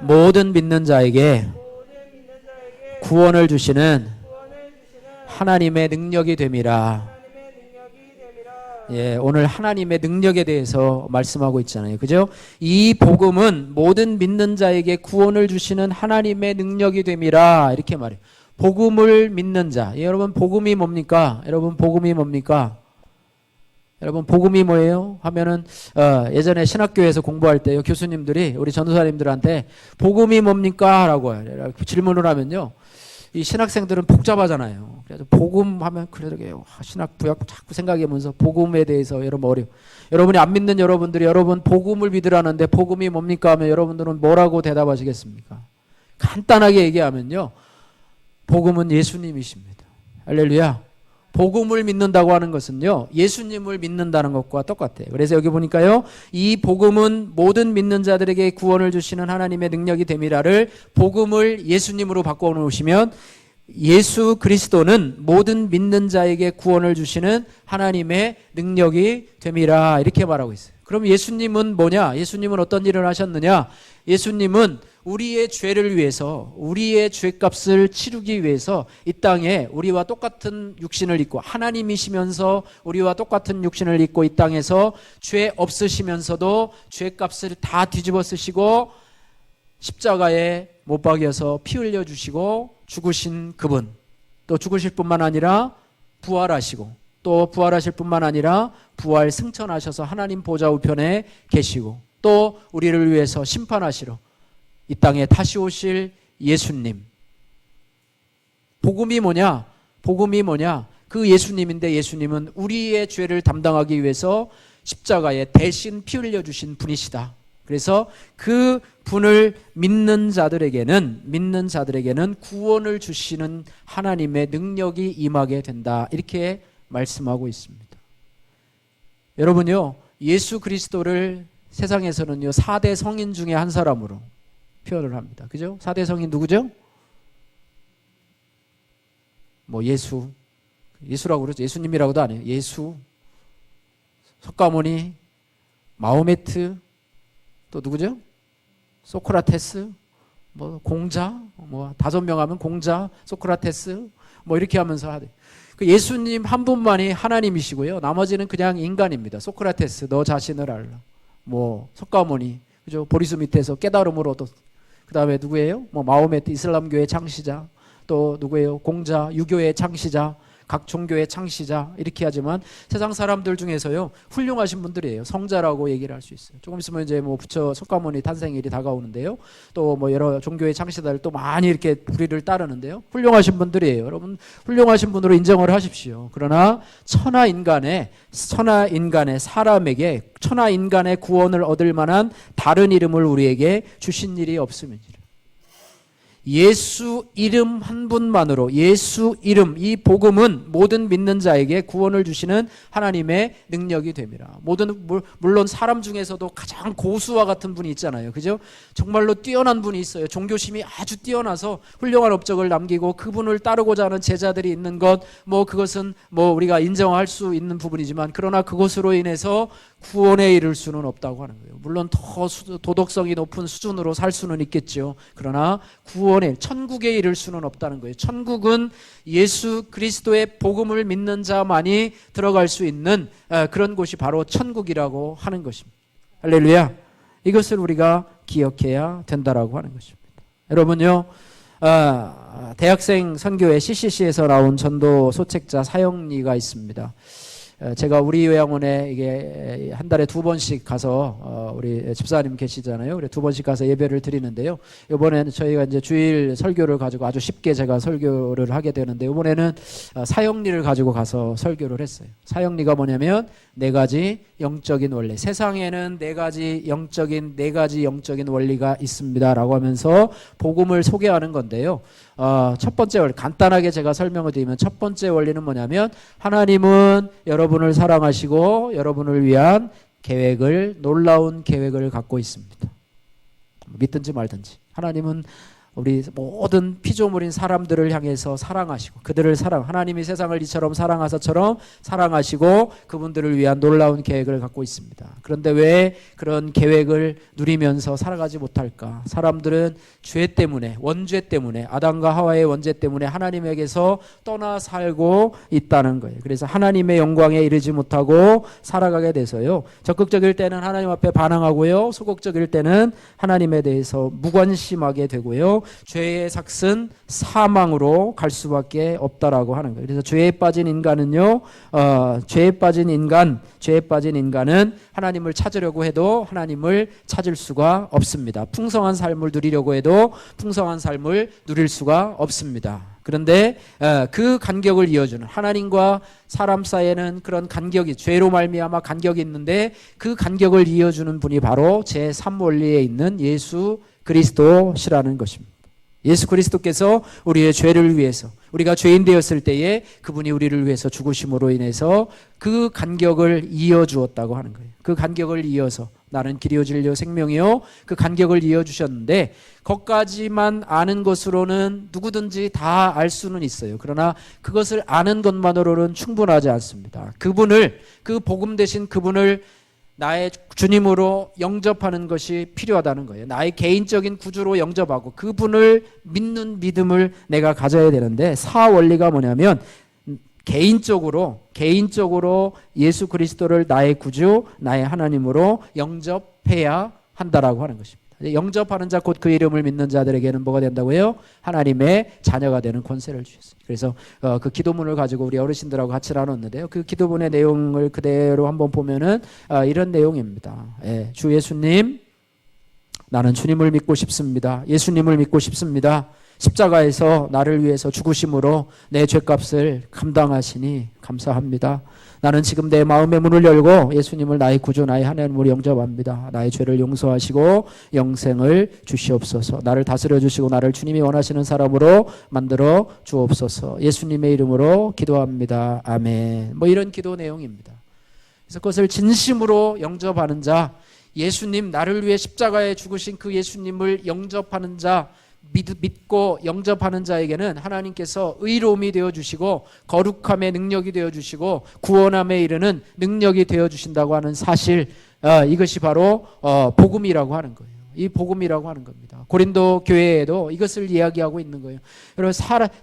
모든 믿는 자에게 구원을 주시는 하나님의 능력이 됨이라. 오늘 하나님의 능력에 대해서 말씀하고 있잖아요. 그죠? 이 복음은 모든 믿는 자에게 구원을 주시는 하나님의 능력이 됨이라. 이렇게 말해요. 복음을 믿는 자. 여러분 복음이 뭡니까? 여러분 복음이 뭐예요? 하면은 예전에 신학교에서 공부할 때요, 교수님들이 우리 전도사님들한테 복음이 뭡니까? 라고 질문을 하면요, 이 신학생들은 복잡하잖아요. 그래서 복음 하면 그래도 신학 부약 자꾸 생각하면서 복음에 대해서 여러분 여러분이 안 믿는 여러분들이 여러분 복음을 믿으라는데 복음이 뭡니까 하면 여러분들은 뭐라고 대답하시겠습니까? 간단하게 얘기하면요. 복음은 예수님이십니다. 할렐루야. 복음을 믿는다고 하는 것은요, 예수님을 믿는다는 것과 똑같아요. 그래서 여기 보니까요, 이 복음은 모든 믿는 자들에게 구원을 주시는 하나님의 능력이 됨이라를 복음을 예수님으로 바꿔놓으시면 예수 그리스도는 모든 믿는 자에게 구원을 주시는 하나님의 능력이 됨이라 이렇게 말하고 있어요. 그럼 예수님은 뭐냐? 예수님은 어떤 일을 하셨느냐? 예수님은 우리의 죄를 위해서 우리의 죄값을 치르기 위해서 이 땅에 우리와 똑같은 육신을 입고 하나님이시면서 우리와 똑같은 육신을 입고 이 땅에서 죄 없으시면서도 죄값을 다 뒤집어 쓰시고 십자가에 못 박여서 피 흘려 주시고 죽으신 그분, 또 죽으실 뿐만 아니라 부활하시고 또 부활하실 뿐만 아니라 부활 승천하셔서 하나님 보좌 우편에 계시고 또 우리를 위해서 심판하시러 이 땅에 다시 오실 예수님. 복음이 뭐냐? 복음이 뭐냐? 그 예수님인데 예수님은 우리의 죄를 담당하기 위해서 십자가에 대신 피 흘려 주신 분이시다. 그래서 그 분을 믿는 자들에게는 구원을 주시는 하나님의 능력이 임하게 된다. 이렇게 말씀하고 있습니다. 여러분요, 예수 그리스도를 세상에서는요, 4대 성인 중에 한 사람으로 표현을 합니다. 그죠? 4대 성인 누구죠? 뭐 예수라고 그러죠. 예수님이라고도 안 해요. 예수, 석가모니, 마호메트, 또 누구죠? 소크라테스, 뭐 공자, 뭐 5명 하면 공자, 소크라테스, 뭐 이렇게 하면서 하대. 그 예수님 한 분만이 하나님이시고요. 나머지는 그냥 인간입니다. 소크라테스, 너 자신을 알라. 뭐 석가모니, 그죠? 보리수 밑에서 깨달음을 얻었. 그 다음에 누구예요? 뭐 마호메트, 이슬람교의 창시자, 또 누구예요? 공자, 유교의 창시자, 각 종교의 창시자, 이렇게 하지만 세상 사람들 중에서요, 훌륭하신 분들이에요. 성자라고 얘기를 할 수 있어요. 조금 있으면 이제 뭐 부처 석가모니 탄생일이 다가오는데요. 또 뭐 여러 종교의 창시자들 또 많이 이렇게 불의를 따르는데요. 훌륭하신 분들이에요. 여러분, 훌륭하신 분으로 인정을 하십시오. 그러나 천하 인간의 사람에게 천하 인간의 구원을 얻을 만한 다른 이름을 우리에게 주신 일이 없음이니라. 예수 이름 한 분만으로, 예수 이름, 이 복음은 모든 믿는 자에게 구원을 주시는 하나님의 능력이 됨이라. 물론 사람 중에서도 가장 고수와 같은 분이 있잖아요. 그죠? 정말로 뛰어난 분이 있어요. 종교심이 아주 뛰어나서 훌륭한 업적을 남기고 그분을 따르고자 하는 제자들이 있는 것, 뭐 그것은 뭐 우리가 인정할 수 있는 부분이지만, 그러나 그것으로 인해서 구원에 이를 수는 없다고 하는 거예요. 물론 더 도덕성이 높은 수준으로 살 수는 있겠죠. 그러나 구원에, 천국에 이를 수는 없다는 거예요. 천국은 예수 그리스도의 복음을 믿는 자만이 들어갈 수 있는 그런 곳이 바로 천국이라고 하는 것입니다. 할렐루야. 이것을 우리가 기억해야 된다라고 하는 것입니다. 여러분요, 대학생 선교회 CCC에서 나온 전도 소책자 사형리가 있습니다. 제가 우리 요양원에 이게 한 달에 2번씩 가서 우리 집사님 계시잖아요. 그래 2번씩 가서 예배를 드리는데요. 이번에는 저희가 이제 주일 설교를 가지고 아주 쉽게 제가 설교를 하게 되는데, 이번에는 사형리를 가지고 가서 설교를 했어요. 사형리가 뭐냐면 4가지 영적인 원리. 세상에는 4가지 영적인 원리가 있습니다라고 하면서 복음을 소개하는 건데요. 첫 번째 원리, 간단하게 제가 설명을 드리면 첫 번째 원리는 뭐냐면, 하나님은 여러분을 사랑하시고 여러분을 위한 놀라운 계획을 갖고 있습니다. 믿든지 말든지. 하나님은 우리 모든 피조물인 사람들을 향해서 사랑하시고 그들을 하나님이 세상을 이처럼 사랑하사처럼 사랑하시고 그분들을 위한 놀라운 계획을 갖고 있습니다. 그런데 왜 그런 계획을 누리면서 살아가지 못할까? 사람들은 죄 때문에, 원죄 때문에, 아담과 하와의 원죄 때문에 하나님에게서 떠나 살고 있다는 거예요. 그래서 하나님의 영광에 이르지 못하고 살아가게 돼서요, 적극적일 때는 하나님 앞에 반항하고요, 소극적일 때는 하나님에 대해서 무관심하게 되고요, 죄의 삭은 사망으로 갈 수밖에 없다라고 하는 거예요. 그래서 죄에 빠진 인간은 하나님을 찾으려고 해도 하나님을 찾을 수가 없습니다. 풍성한 삶을 누리려고 해도 풍성한 삶을 누릴 수가 없습니다. 그런데 그 간격을 이어주는, 하나님과 사람 사이에는 그런 간격이, 죄로 말미암아 간격이 있는데 그 간격을 이어주는 분이 바로 제3원리에 있는 예수 그리스도시라는 것입니다. 예수 그리스도께서 우리의 죄를 위해서, 우리가 죄인 되었을 때에 그분이 우리를 위해서 죽으심으로 인해서 그 간격을 이어주었다고 하는 거예요. 그 간격을 이어서 나는 길이요 진리요 생명이요, 그 간격을 이어주셨는데 거기까지만 아는 것으로는 누구든지 다 알 수는 있어요. 그러나 그것을 아는 것만으로는 충분하지 않습니다. 그분을, 그 복음 되신 그분을 나의 주님으로 영접하는 것이 필요하다는 거예요. 나의 개인적인 구주로 영접하고 그분을 믿는 믿음을 내가 가져야 되는데, 사원리가 뭐냐면 개인적으로 예수 그리스도를 나의 구주, 나의 하나님으로 영접해야 한다라고 하는 것입니다. 영접하는 자, 곧 그 이름을 믿는 자들에게는 뭐가 된다고요? 하나님의 자녀가 되는 권세를 주셨어요. 그래서 그 기도문을 가지고 우리 어르신들하고 같이 나눴는데요. 그 기도문의 내용을 그대로 한번 보면은 이런 내용입니다. 주 예수님, 나는 주님을 믿고 싶습니다. 예수님을 믿고 싶습니다. 십자가에서 나를 위해서 죽으심으로 내 죄값을 감당하시니 감사합니다. 나는 지금 내 마음의 문을 열고 예수님을 나의 구주, 나의 하나님으로 영접합니다. 나의 죄를 용서하시고 영생을 주시옵소서. 나를 다스려 주시고 나를 주님이 원하시는 사람으로 만들어 주옵소서. 예수님의 이름으로 기도합니다. 아멘. 뭐 이런 기도 내용입니다. 그래서 그것을 진심으로 영접하는 자, 예수님, 나를 위해 십자가에 죽으신 그 예수님을 영접하는 자, 믿고 영접하는 자에게는 하나님께서 의로움이 되어주시고 거룩함의 능력이 되어주시고 구원함에 이르는 능력이 되어주신다고 하는 사실, 이것이 바로 복음이라고 하는 거예요. 이 복음이라고 하는 겁니다. 고린도 교회에도 이것을 이야기하고 있는 거예요. 여러분,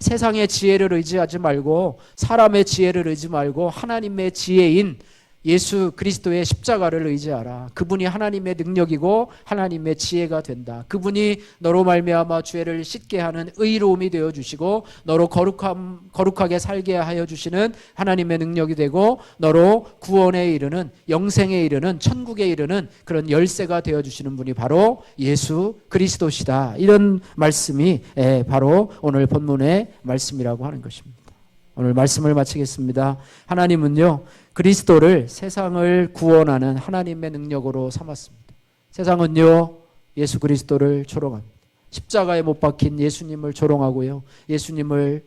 세상의 지혜를 의지하지 말고, 사람의 지혜를 의지 말고 하나님의 지혜인 예수 그리스도의 십자가를 의지하라. 그분이 하나님의 능력이고 하나님의 지혜가 된다. 그분이 너로 말미암아 죄를 씻게 하는 의로움이 되어주시고 너로 거룩하게 살게 하여 주시는 하나님의 능력이 되고 너로 구원에 이르는, 영생에 이르는, 천국에 이르는 그런 열쇠가 되어주시는 분이 바로 예수 그리스도시다. 이런 말씀이 바로 오늘 본문의 말씀이라고 하는 것입니다. 오늘 말씀을 마치겠습니다. 하나님은요, 그리스도를 세상을 구원하는 하나님의 능력으로 삼았습니다. 세상은요, 예수 그리스도를 조롱합니다. 십자가에 못 박힌 예수님을 조롱하고요, 예수님을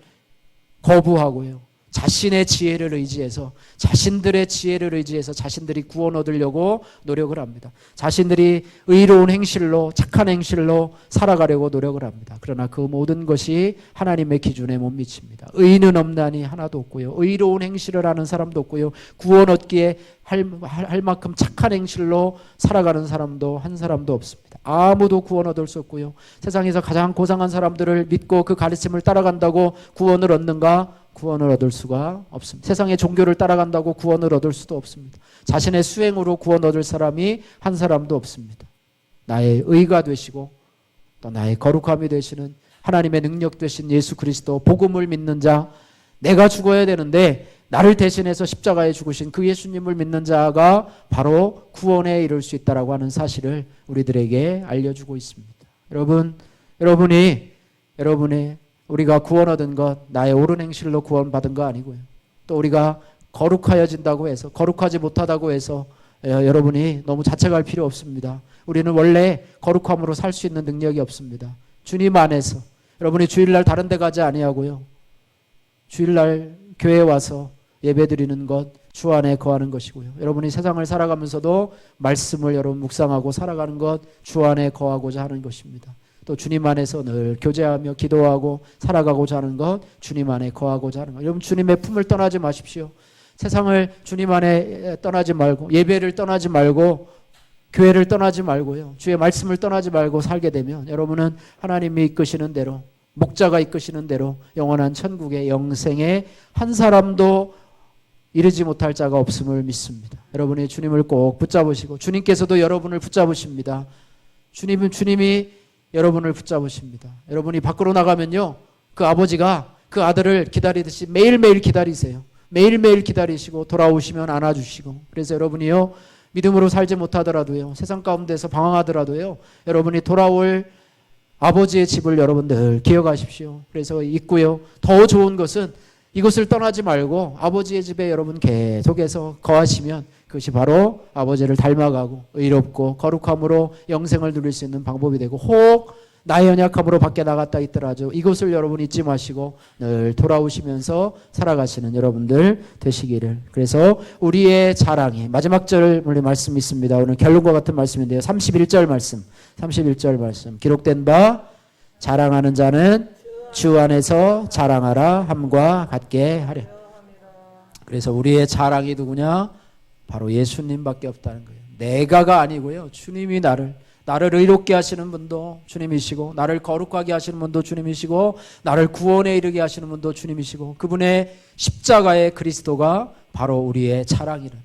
거부하고요, 자신의 지혜를 의지해서, 자신들의 지혜를 의지해서 자신들이 구원 얻으려고 노력을 합니다. 자신들이 의로운 행실로, 착한 행실로 살아가려고 노력을 합니다. 그러나 그 모든 것이 하나님의 기준에 못 미칩니다. 의는 없나니 하나도 없고요, 의로운 행실을 하는 사람도 없고요, 구원 얻기에 할 만큼 착한 행실로 살아가는 사람도 한 사람도 없습니다. 아무도 구원 얻을 수 없고요, 세상에서 가장 고상한 사람들을 믿고 그 가르침을 따라간다고 구원을 얻는가? 구원을 얻을 수가 없습니다. 세상의 종교를 따라간다고 구원을 얻을 수도 없습니다. 자신의 수행으로 구원 얻을 사람이 한 사람도 없습니다. 나의 의가 되시고 또 나의 거룩함이 되시는 하나님의 능력 되신 예수 그리스도 복음을 믿는 자, 내가 죽어야 되는데 나를 대신해서 십자가에 죽으신 그 예수님을 믿는 자가 바로 구원에 이를 수 있다라고 하는 사실을 우리들에게 알려주고 있습니다. 여러분의 우리가 구원 얻은 것, 나의 옳은 행실로 구원 받은 거 아니고요, 또 우리가 거룩하여진다고 해서, 거룩하지 못하다고 해서 여러분이 너무 자책할 필요 없습니다. 우리는 원래 거룩함으로 살 수 있는 능력이 없습니다. 주님 안에서 여러분이 주일날 다른 데 가지 아니하고요, 주일날 교회에 와서 예배드리는 것, 주 안에 거하는 것이고요, 여러분이 세상을 살아가면서도 말씀을 여러분 묵상하고 살아가는 것, 주 안에 거하고자 하는 것입니다. 또 주님 안에서 늘 교제하며 기도하고 살아가고자 하는 것, 주님 안에 거하고자 하는 것. 여러분, 주님의 품을 떠나지 마십시오. 세상을 주님 안에 떠나지 말고, 예배를 떠나지 말고, 교회를 떠나지 말고요, 주의 말씀을 떠나지 말고 살게 되면 여러분은 하나님이 이끄시는 대로, 목자가 이끄시는 대로 영원한 천국의 영생에 한 사람도 이르지 못할 자가 없음을 믿습니다. 여러분이 주님을 꼭 붙잡으시고, 주님께서도 여러분을 붙잡으십니다. 주님이 여러분을 붙잡으십니다. 여러분이 밖으로 나가면요, 그 아버지가 그 아들을 기다리듯이 매일매일 기다리세요. 매일매일 기다리시고 돌아오시면 안아주시고. 그래서 여러분이요, 믿음으로 살지 못하더라도요, 세상 가운데서 방황하더라도요, 여러분이 돌아올 아버지의 집을 여러분들 기억하십시오. 그래서 있고요. 더 좋은 것은 이곳을 떠나지 말고 아버지의 집에 여러분 계속해서 거하시면 그것이 바로 아버지를 닮아가고 의롭고 거룩함으로 영생을 누릴 수 있는 방법이 되고, 혹 나의 연약함으로 밖에 나갔다 있더라도 이곳을 여러분 잊지 마시고 늘 돌아오시면서 살아가시는 여러분들 되시기를. 그래서 우리의 자랑이, 마지막 절 우리 말씀 있습니다. 오늘 결론과 같은 말씀인데요. 31절 말씀 기록된 바 자랑하는 자는 주 안에서 자랑하라 함과 같게 하려. 그래서 우리의 자랑이 누구냐? 바로 예수님밖에 없다는 거예요. 내가가 아니고요. 주님이 나를 의롭게 하시는 분도 주님이시고, 나를 거룩하게 하시는 분도 주님이시고, 나를 구원에 이르게 하시는 분도 주님이시고, 그분의 십자가의 그리스도가 바로 우리의 자랑이라.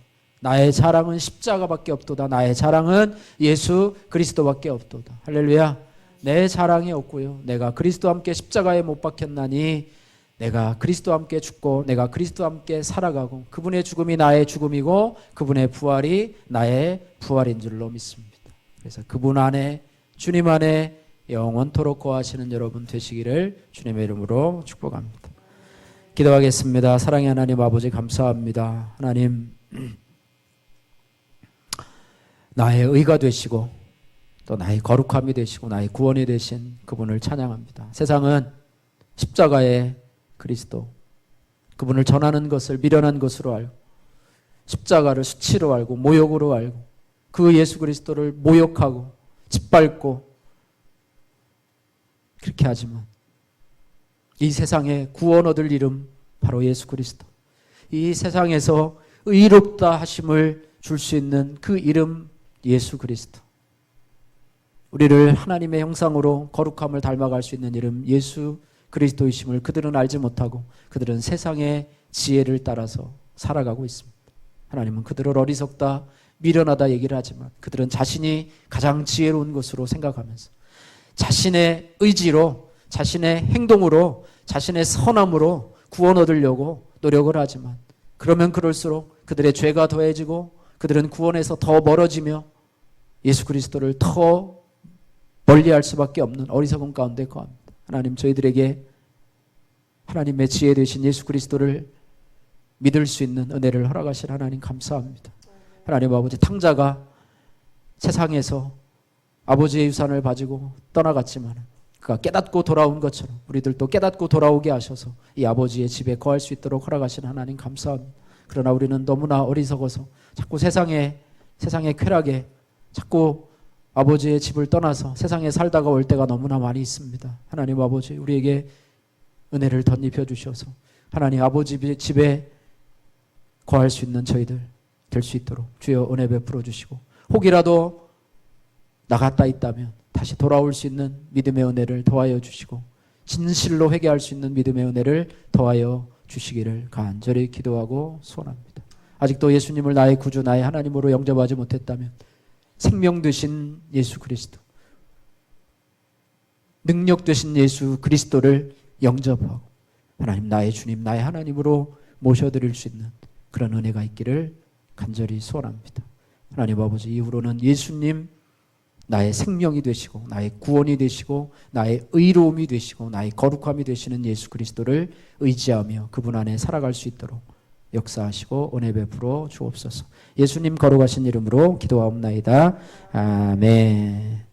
나의 자랑은 십자가밖에 없도다. 나의 자랑은 예수 그리스도밖에 없도다. 할렐루야. 내 자랑이 없고요. 내가 그리스도와 함께 십자가에 못 박혔나니 내가 그리스도와 함께 죽고 내가 그리스도와 함께 살아가고 그분의 죽음이 나의 죽음이고 그분의 부활이 나의 부활인 줄로 믿습니다. 그래서 그분 안에, 주님 안에 영원토록 거하시는 여러분 되시기를 주님의 이름으로 축복합니다. 기도하겠습니다. 사랑의 하나님 아버지, 감사합니다. 하나님, 나의 의가 되시고 또 나의 거룩함이 되시고 나의 구원이 되신 그분을 찬양합니다. 세상은 십자가의 그리스도, 그분을 전하는 것을 미련한 것으로 알고 십자가를 수치로 알고 모욕으로 알고 그 예수 그리스도를 모욕하고 짓밟고 그렇게 하지만 이 세상에 구원 얻을 이름 바로 예수 그리스도, 이 세상에서 의롭다 하심을 줄 수 있는 그 이름 예수 그리스도, 우리를 하나님의 형상으로 거룩함을 닮아갈 수 있는 이름 예수 그리스도이심을 그들은 알지 못하고 그들은 세상의 지혜를 따라서 살아가고 있습니다. 하나님은 그들을 어리석다, 미련하다 얘기를 하지만 그들은 자신이 가장 지혜로운 것으로 생각하면서 자신의 의지로, 자신의 행동으로, 자신의 선함으로 구원 얻으려고 노력을 하지만 그러면 그럴수록 그들의 죄가 더해지고 그들은 구원에서 더 멀어지며 예수 그리스도를 더 멀리할 수밖에 없는 어리석음 가운데 거합니다. 하나님, 저희들에게 하나님의 지혜 되신 예수 그리스도를 믿을 수 있는 은혜를 허락하신 하나님 감사합니다. 하나님 아버지, 탕자가 세상에서 아버지의 유산을 가지고 떠나갔지만 그가 깨닫고 돌아온 것처럼 우리들도 깨닫고 돌아오게 하셔서 이 아버지의 집에 거할 수 있도록 허락하신 하나님 감사합니다. 그러나 우리는 너무나 어리석어서 자꾸 세상의 쾌락에 자꾸 아버지의 집을 떠나서 세상에 살다가 올 때가 너무나 많이 있습니다. 하나님 아버지, 우리에게 은혜를 덧입혀 주셔서 하나님 아버지 집에 거할 수 있는 저희들 될 수 있도록 주여 은혜 베풀어 주시고, 혹이라도 나갔다 있다면 다시 돌아올 수 있는 믿음의 은혜를 더하여 주시고 진실로 회개할 수 있는 믿음의 은혜를 더하여 주시기를 간절히 기도하고 소원합니다. 아직도 예수님을 나의 구주, 나의 하나님으로 영접하지 못했다면 생명 되신 예수 그리스도, 능력 되신 예수 그리스도를 영접하고 하나님, 나의 주님, 나의 하나님으로 모셔드릴 수 있는 그런 은혜가 있기를 간절히 소원합니다. 하나님 아버지, 이후로는 예수님 나의 생명이 되시고 나의 구원이 되시고 나의 의로움이 되시고 나의 거룩함이 되시는 예수 그리스도를 의지하며 그분 안에 살아갈 수 있도록 역사하시고 은혜 베풀어 주옵소서. 예수님 거룩하신 이름으로 기도하옵나이다. 아멘.